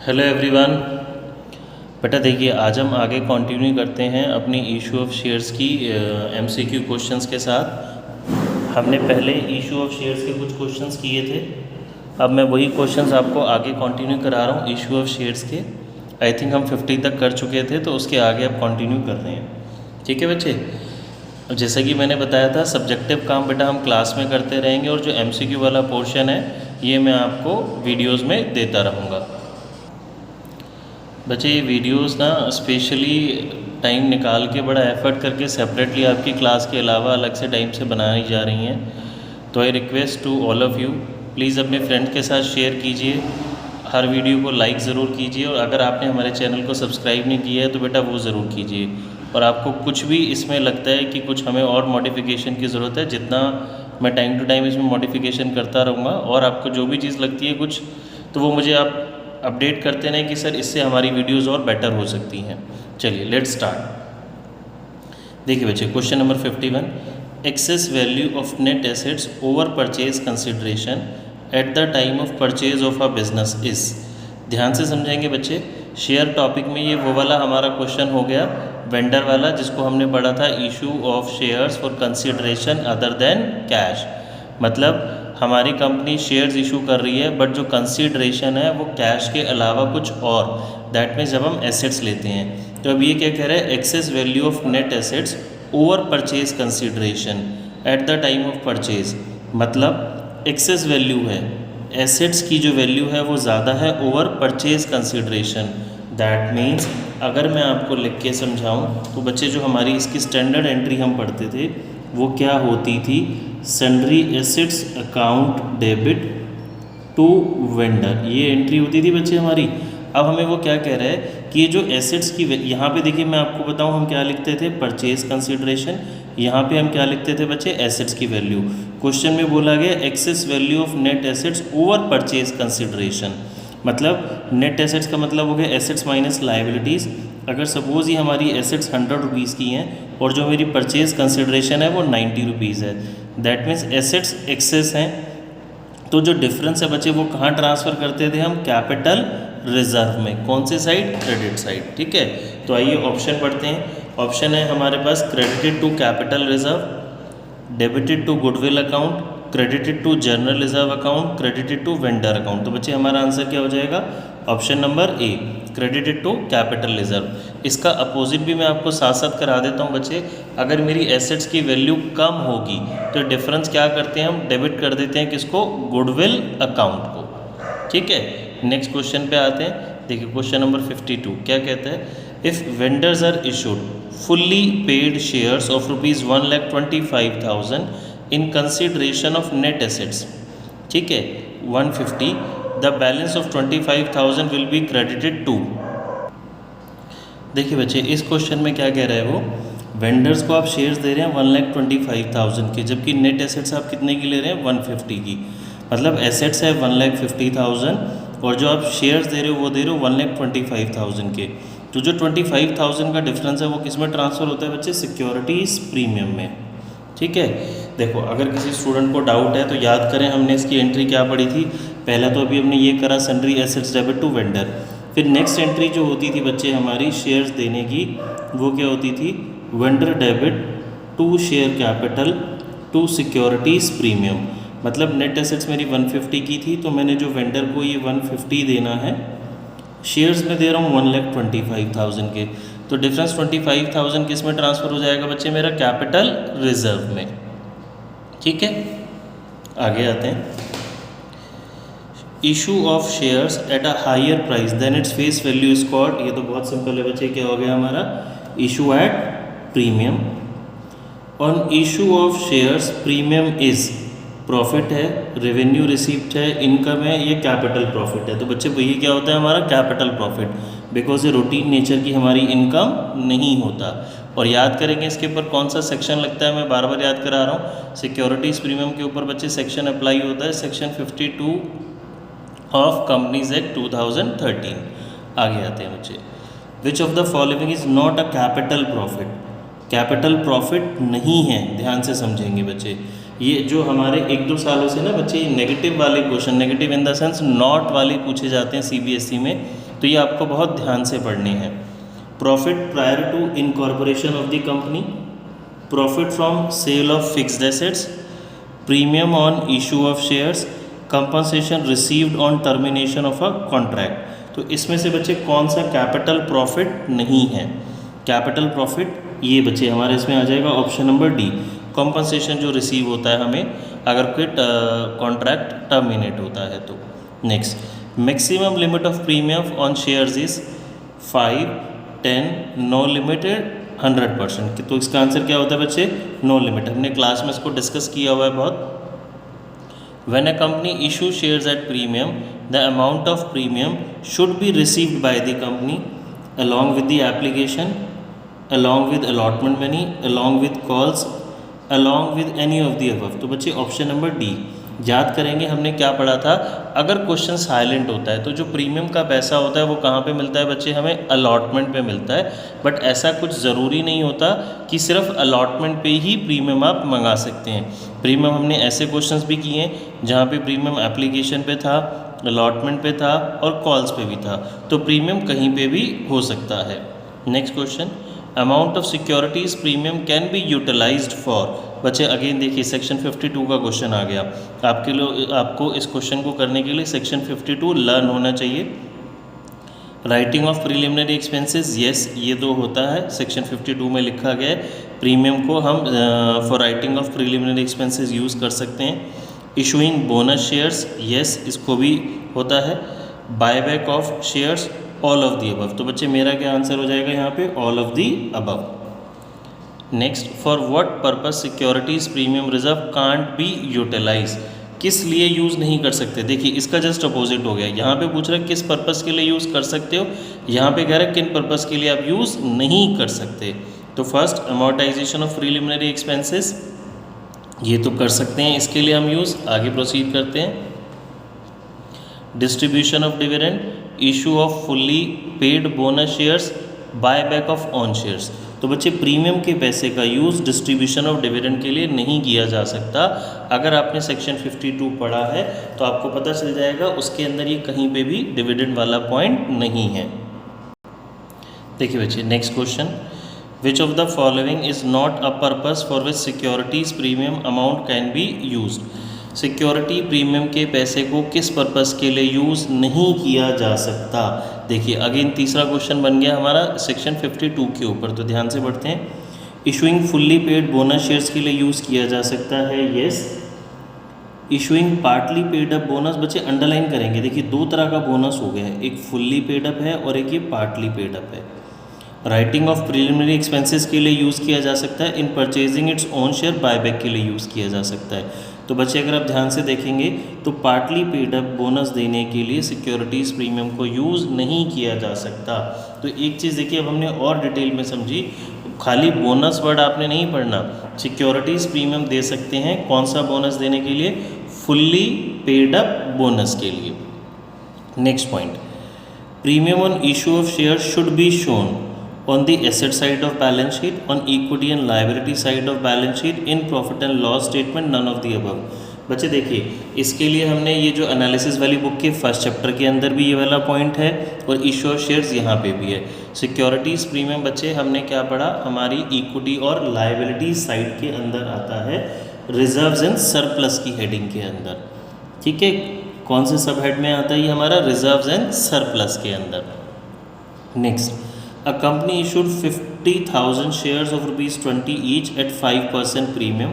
Hello everyone. बेटा देखिए, आज हम आगे कंटिन्यू करते हैं अपनी इशू ऑफ शेयर्स की एमसीक्यू क्वेश्चंस के साथ। हमने पहले इशू ऑफ शेयर्स के कुछ क्वेश्चंस किए थे, अब मैं वही क्वेश्चंस आपको आगे कंटिन्यू करा रहा हूँ इशू ऑफ शेयर्स के। आई थिंक हम 50 तक कर चुके थे, तो उसके आगे अब कंटिन्यू कर रहे हैं। ठीक है बच्चे, जैसा कि मैंने बताया था सब्जेक्टिव काम बेटा हम क्लास में करते रहेंगे, और जो एमसीक्यू वाला पोर्शन है ये मैं आपको वीडियोज़ में देता रहूँगा। बच्चे ये वीडियोस ना स्पेशली टाइम निकाल के बड़ा एफर्ट करके सेपरेटली आपकी क्लास के अलावा अलग से टाइम से बनाई जा रही हैं। तो I request to all of you, please अपने फ्रेंड के साथ शेयर कीजिए, हर वीडियो को लाइक ज़रूर कीजिए, और अगर आपने हमारे चैनल को सब्सक्राइब नहीं किया है तो बेटा वो ज़रूर कीजिए। और आपको कुछ भी इसमें लगता है कि कुछ हमें और मॉडिफिकेशन की ज़रूरत है, जितना मैं टाइम टू टाइम इसमें मॉडिफिकेशन करता रहूँगा, और आपको जो भी चीज़ लगती है कुछ, तो वो मुझे आप अपडेट करते रहें कि सर इससे हमारी वीडियोस और बेटर हो सकती हैं। चलिए लेट्स स्टार्ट। देखिए बच्चे, question number 51, excess value of net assets over purchase consideration at the time of purchase of a business is. ध्यान से समझेंगे बच्चे, शेयर टॉपिक में ये वो वाला हमारा क्वेश्चन हो गया वेंडर वाला, जिसको हमने पढ़ा था issue of shares for consideration other than cash. मतलब हमारी कंपनी शेयर्स इशू कर रही है, बट जो कंसीडरेशन है वो कैश के अलावा कुछ और, दैट मीन्स जब हम एसेट्स लेते हैं। तो अब ये क्या कह रहा है, excess value of net assets over purchase consideration at the time of purchase. मतलब एक्सेस वैल्यू है, एसेट्स की जो वैल्यू है वो ज़्यादा है over purchase consideration. That means अगर मैं आपको लिख के समझाऊँ तो बच्चे, जो हमारी इसकी स्टैंडर्ड एंट्री हम पढ़ते थे वो क्या होती थी, sundry assets account debit to vendor, ये एंट्री होती थी बच्चे हमारी। अब हमें वो क्या कह रहा है कि ये जो एसेट्स की, यहाँ पे देखिए मैं आपको बताऊँ हम क्या लिखते थे, परचेज कंसीडरेशन, यहाँ पे हम क्या लिखते थे बच्चे, एसेट्स की वैल्यू। क्वेश्चन में बोला गया excess value of net assets over purchase consideration, मतलब नेट एसेट्स का मतलब हो गया एसेट्स माइनस लाइबिलिटीज़। अगर सपोज ये हमारी एसेट्स 100 रुपीज़ की हैं और जो मेरी परचेज कंसिडरेशन है वो 90 रुपीज़ है, दैट मीन्स एसेट्स एक्सेस हैं। तो जो डिफरेंस है बच्चे वो कहाँ ट्रांसफ़र करते थे हम, कैपिटल रिजर्व में। कौन से साइड, क्रेडिट साइड। ठीक है, तो आइए ऑप्शन पढ़ते हैं। ऑप्शन है हमारे पास credited to capital reserve, debited to goodwill account, credited to general reserve account, credited to vendor account. तो बच्चे हमारा आंसर क्या हो जाएगा, option number A, credited to capital reserve. इसका अपोजिट भी मैं आपको साथ साथ करा देता हूँ बच्चे। अगर मेरी एसेट्स की वैल्यू कम होगी तो डिफरेंस क्या करते हैं हम, डेबिट कर देते हैं किसको, गुडविल अकाउंट को। ठीक है, नेक्स्ट क्वेश्चन पे आते हैं। देखिए क्वेश्चन नंबर 52 क्या कहता है, if vendors are issued fully paid shares of ₹1,25,000 in consideration of net assets, ठीक है 150, the balance of 25,000 will be credited to. देखिए बच्चे, इस क्वेश्चन में क्या कह रहा है वो, वेंडर्स को आप शेयर्स दे रहे हैं 1,25,000 के, जबकि नेट एसेट्स आप कितने की ले रहे हैं, 150 की। मतलब एसेट्स है 1,50,000 और जो आप शेयर्स दे रहे हो वो दे रहे हो 1,25,000 के। तो जो 25,000 का डिफरेंस है वो किस में ट्रांसफ़र होता है बच्चे, सिक्योरिटीज़ प्रीमियम में। ठीक है, देखो अगर किसी स्टूडेंट को डाउट है तो याद करें हमने इसकी एंट्री क्या पढ़ी थी। पहला तो अभी हमने ये करा sundry assets debit to vendor, फिर नेक्स्ट एंट्री जो होती थी बच्चे हमारी शेयर्स देने की, वो क्या होती थी, vendor debit to share capital to securities premium. मतलब नेट एसेट्स मेरी 150 की थी, तो मैंने जो वेंडर को ये 150 देना है, शेयर्स में दे रहा हूँ 1,25,000 के, तो डिफरेंस 25,000 किस में ट्रांसफ़र हो जाएगा बच्चे, मेरा कैपिटल रिजर्व में। ठीक है, आगे आते हैं। Issue of shares at a higher price than its face value is called, ये तो बहुत सिंपल है बच्चे, क्या हो गया हमारा, issue at premium. On issue of shares premium is, profit है, रेवेन्यू रिसीप्ट है, इनकम है, ये कैपिटल प्रॉफिट है। तो बच्चे वही क्या होता है हमारा कैपिटल प्रॉफिट, बिकॉज ये रूटीन नेचर की हमारी इनकम नहीं होता। और याद करेंगे इसके ऊपर कौन सा सेक्शन लगता है, मैं बार बार याद करा रहा हूँ, सिक्योरिटीज़ प्रीमियम के ऊपर बच्चे सेक्शन अप्लाई होता है, सेक्शन 52 ऑफ कंपनीज एक्ट 2013। आगे आते हैं बच्चे, which of the following is not a capital profit, capital profit नहीं है, ध्यान से समझेंगे बच्चे। ये जो हमारे 1-2 सालों से ना बच्चे नेगेटिव वाले question, negative in the sense not वाले पूछे जाते हैं सीबीएसई में, तो ये आपको बहुत ध्यान से पढ़ने हैं। Profit prior to incorporation of the company, profit from sale of fixed assets, premium on issue of shares, compensation received on termination of a contract. तो इसमें से बच्चे कौन सा कैपिटल प्रॉफिट नहीं है? कैपिटल प्रॉफिट ये बच्चे हमारे इसमें आ जाएगा ऑप्शन नंबर डी, कंपनसेशन जो रिसीव होता है हमें अगर कोई कॉन्ट्रैक्ट टर्मिनेट होता है तो। Next, maximum limit of premium on shares is 5, 10, no limited, 100%। तो इसका आंसर क्या होता है बच्चे? No limit. हमने क्लास में इसको डिस्कस किया हुआ है बहुत। When a company issues shares at premium, the amount of premium should be received by the company along with the application, along with allotment money, along with calls, along with any of the above। तो बच्चे option number D याद करेंगे, हमने क्या पढ़ा था? अगर question silent होता है तो जो प्रीमियम का पैसा होता है वो कहाँ पे मिलता है बच्चे? हमें अलॉटमेंट पे मिलता है। बट ऐसा कुछ ज़रूरी नहीं होता कि सिर्फ अलॉटमेंट पे ही प्रीमियम आप मंगा सकते हैं। प्रीमियम हमने ऐसे क्वेश्चंस भी किए हैं जहाँ पे प्रीमियम एप्लीकेशन पे था, अलॉटमेंट पे था और कॉल्स पे भी था। तो प्रीमियम कहीं पे भी हो सकता है। Next question, amount of securities premium can be utilized for. बच्चे अगेन देखिए सेक्शन 52 का क्वेश्चन आ गया आपके लिए। आपको इस क्वेश्चन को करने के लिए सेक्शन 52 लर्न होना चाहिए। Writing of preliminary expenses, yes ये तो होता है, सेक्शन 52 में लिखा गया है। प्रीमियम को हम for writing of preliminary expenses use कर सकते हैं। इशूइंग बोनस शेयर्स, यस इसको भी होता है। Buyback of shares, all of the above. तो बच्चे मेरा क्या आंसर हो जाएगा यहाँ पे? All of the above. Next, for what purpose securities premium reserve can't be utilize. किस लिए यूज़ नहीं कर सकते? देखिए इसका जस्ट अपोजिट हो गया। यहाँ पे पूछ रहा है किस पर्पस के लिए यूज़ कर सकते हो, यहाँ पे कह रहा है किन पर्पस के लिए आप यूज़ नहीं कर सकते। तो first, amortisation of preliminary expenses, ये तो कर सकते हैं, इसके लिए हम यूज़। आगे प्रोसीड करते हैं। Distribution of dividend, issue off fully paid bonus shares, buyback of on shares. तो बच्चे प्रीमियम के पैसे का यूज़ डिस्ट्रीब्यूशन ऑफ डिविडेंड के लिए नहीं किया जा सकता। अगर आपने सेक्शन 52 पढ़ा है तो आपको पता चल जाएगा, उसके अंदर ये कहीं पे भी डिविडेंड वाला पॉइंट नहीं है। देखिए बच्चे next question, which of the following is not a purpose for which securities premium amount can be used. Security premium के पैसे को किस पर्पस के लिए यूज़ नहीं किया जा सकता? देखिए अगेन तीसरा क्वेश्चन बन गया हमारा सेक्शन 52 के ऊपर, तो ध्यान से पढ़ते हैं। Issuing fully paid bonus shares के लिए यूज़ किया जा सकता है, yes. Issuing partly paid up bonus, बच्चे अंडरलाइन करेंगे। देखिए दो तरह का बोनस हो गया है, एक फुल्ली पेड अप है और एक ये पार्टली पेड अप है। राइटिंग ऑफ प्रिलिमिनरी एक्सपेंसेस के लिए यूज़ किया जा सकता है। इन purchasing its own share, buyback के लिए यूज़ किया जा सकता है। तो बच्चे अगर आप ध्यान से देखेंगे तो पार्टली पेड अप बोनस देने के लिए सिक्योरिटीज़ प्रीमियम को यूज़ नहीं किया जा सकता। तो एक चीज़ देखिए, अब हमने और डिटेल में समझी, खाली बोनस वर्ड आपने नहीं पढ़ना, सिक्योरिटीज़ प्रीमियम दे सकते हैं कौन सा बोनस देने के लिए? फुल्ली पेड अप बोनस के लिए। Next point, premium on issue of share should be shown on the asset side of balance sheet, on equity and liability side of balance sheet, in profit and loss statement, none of the above। बच्चे देखिए इसके लिए हमने ये जो analysis वाली book के first chapter के अंदर भी ये वाला पॉइंट है और इशू ऑफ शेयर्स यहाँ पे भी है। सिक्योरिटीज़ प्रीमियम बच्चे हमने क्या पढ़ा? हमारी इक्विटी और लाइबिलिटी साइड के अंदर आता है, रिजर्व्स एंड सरप्लस की हेडिंग के अंदर। ठीक है, कौन से सब हेड में आता है ये हमारा? रिजर्व्स एंड सरप्लस के अंदर। Next, a company issued 50,000 shares of rupees 20 each at 5% premium.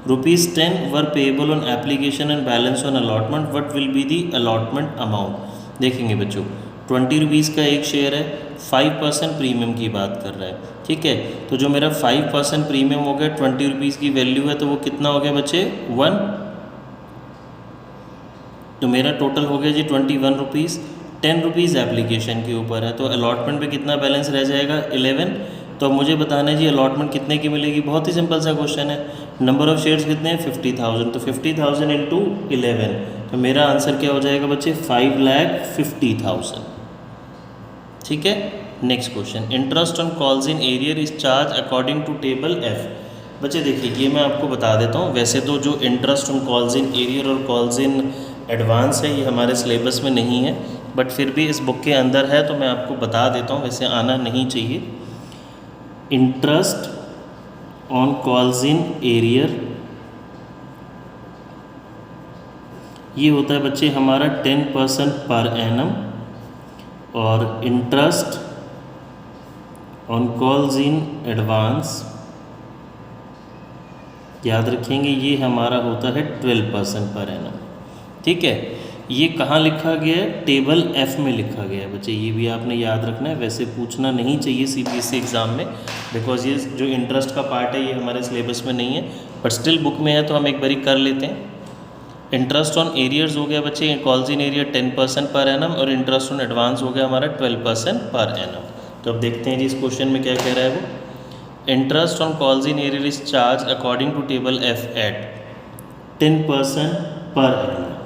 Rupees 10 were payable on application and balance on allotment. What will be the allotment amount? देखेंगे बच्चों, 20 रुपीज़ का एक शेयर है, 5% प्रीमियम की बात कर रहा है। ठीक है, तो जो मेरा 5% प्रीमियम हो गया, 20 रुपीज़ की वैल्यू है, तो वो कितना हो गया बच्चे? 1। तो मेरा टोटल हो गया जी 21 रुपीज़। 10 रुपीज़ एप्लीकेशन के ऊपर है, तो अलॉटमेंट पे कितना बैलेंस रह जाएगा? 11। तो अब मुझे बताना है जी अलॉटमेंट कितने की मिलेगी? बहुत ही सिंपल सा क्वेश्चन है। नंबर ऑफ़ शेयर्स कितने हैं? 50,000। तो 50,000 इंटू 11, तो मेरा आंसर क्या हो जाएगा बच्चे? 5,50,000। ठीक है। Next question, interest on calls in arrear is charge according to table F. बच्चे देखिए ये मैं आपको बता देता हूँ, वैसे तो जो interest on calls in arrear और कॉल्स इन एडवांस है ये हमारे सिलेबस में नहीं है, बट फिर भी इस बुक के अंदर है तो मैं आपको बता देता हूँ, वैसे आना नहीं चाहिए। Interest on calls in arrear, ये होता है बच्चे हमारा 10% पर एनम, और interest on calls in advance, याद रखेंगे ये हमारा होता है 12% पर एनम। ठीक है, ये कहाँ लिखा गया है? टेबल एफ में लिखा गया है बच्चे, ये भी आपने याद रखना है। वैसे पूछना नहीं चाहिए सीबीएसई एग्ज़ाम में, बिकॉज ये जो इंटरेस्ट का पार्ट है ये हमारे सिलेबस में नहीं है, बट स्टिल बुक में है तो हम एक बारी कर लेते हैं। इंटरेस्ट ऑन एरियर्स हो गया बच्चे, calls in arrear 10% per annum, और इंटरेस्ट ऑन एडवांस हो गया हमारा 12% पर एनम। तो अब देखते हैं जी इस क्वेश्चन में क्या कह रहा है वो। Interest on calls in arrear is charge according to table F at 10% per annum.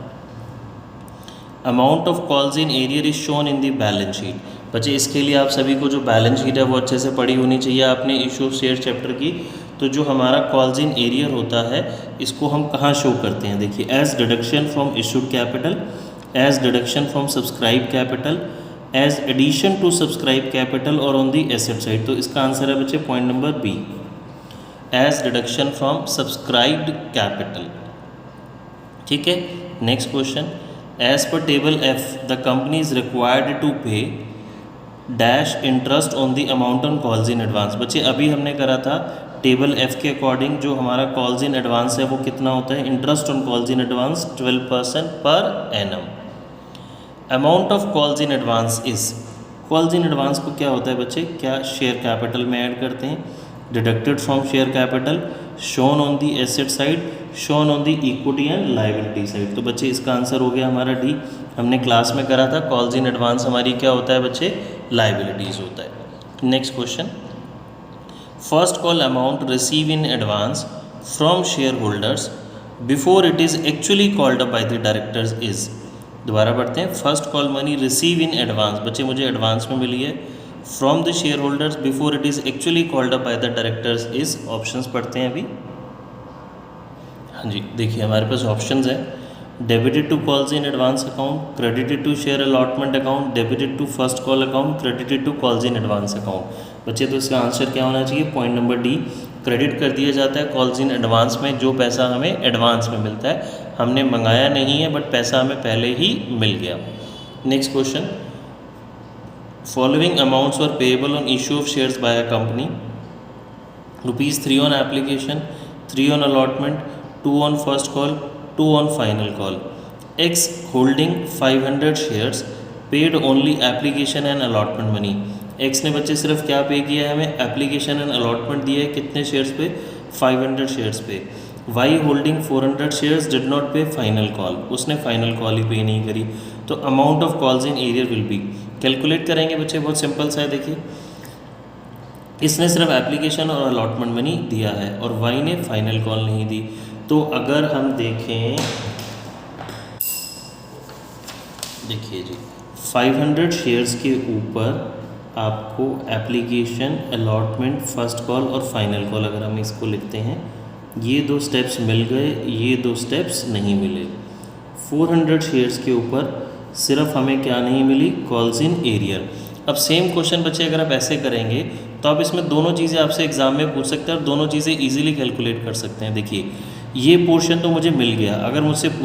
Amount of calls in arrear is shown in the balance sheet. बच्चे इसके लिए आप सभी को जो बैलेंस शीट है वो अच्छे से पढ़ी होनी चाहिए आपने इशू ऑफ शेयर चैप्टर की। तो जो हमारा कॉल्स इन एरियर होता है इसको हम कहाँ शो करते हैं? देखिए, as deduction from issued capital, as deduction from subscribe capital, as addition to subscribe capital, और ऑन दी एसेट साइड। तो इसका आंसर है बच्चे point number B, as deduction from subscribed capital. ठीक है, next question. As per table F the company is required to pay dash interest on the amount on calls in advance. बच्चे अभी हमने करा था टेबल एफ के according जो हमारा कॉल्स इन एडवांस है वो कितना होता है? Interest on calls in advance 12% पर annum. Amount of calls in advance is, calls in advance को क्या होता है बच्चे? क्या शेयर कैपिटल में ऐड करते हैं, deducted from share capital, shown on the asset side, shown on the equity and liability side. तो बच्चे इसका आंसर हो गया हमारा डी। हमने क्लास में करा था कॉल्स इन एडवांस हमारी क्या होता है बच्चे? लायबिलिटीज़ होता है। Next question. First call amount receive in advance from share holders before it is actually called up by the directors is. दोबारा पढ़ते हैं। First call money receive in advance, बच्चे मुझे एडवांस में मिली है, from the share holders before it is actually called up by the directors is. Options पढ़ते हैं अभी। हाँ जी, देखिए हमारे पास ऑप्शंस हैं। Debited to calls in advance account, credited to share allotment account, debited to first call account, credited to calls in advance account. बच्चे तो इसका आंसर क्या होना चाहिए? पॉइंट नंबर डी, क्रेडिट कर दिया जाता है कॉल्स इन एडवांस में जो पैसा हमें एडवांस में मिलता है। हमने मंगाया नहीं है बट पैसा हमें पहले ही मिल गया। Next question. Following amounts were payable on issue of shares by a company. ₹3 on application, 3 on allotment, 2 on first call, 2 on final call. X holding 500 shares paid only application and allotment money. X ने बच्चे सिर्फ क्या पे किया है? हमें application and allotment दिया है। कितने शेयर्स पे? 500 shares pay. Y holding 400 shares did not pay final call, उसने फाइनल कॉल ही पे नहीं करी। तो amount of calls in arrear will be, calculate करेंगे बच्चे, बहुत सिंपल सा है। देखिए, इसने सिर्फ एप्लीकेशन और अलॉटमेंट मनी दिया है और वाई ने फाइनल कॉल नहीं दी। तो अगर हम देखें, देखिए जी, 500 शेयर्स के ऊपर आपको एप्लीकेशन, अलॉटमेंट, फर्स्ट कॉल और फाइनल कॉल, अगर हम इसको लिखते हैं, ये 2 स्टेप्स मिल गए, ये 2 स्टेप्स नहीं मिले। 400 शेयर्स के ऊपर सिर्फ हमें क्या नहीं मिली? Calls in arrear. अब सेम क्वेश्चन बच्चे अगर आप ऐसे करेंगे तो आप इसमें दोनों चीज़ें आपसे एग्जाम में पूछ सकते हैं और दोनों चीज़ें इजीली कैलकुलेट कर सकते हैं। देखिए, ये पोर्शन तो मुझे मिल गया, अगर मुझसे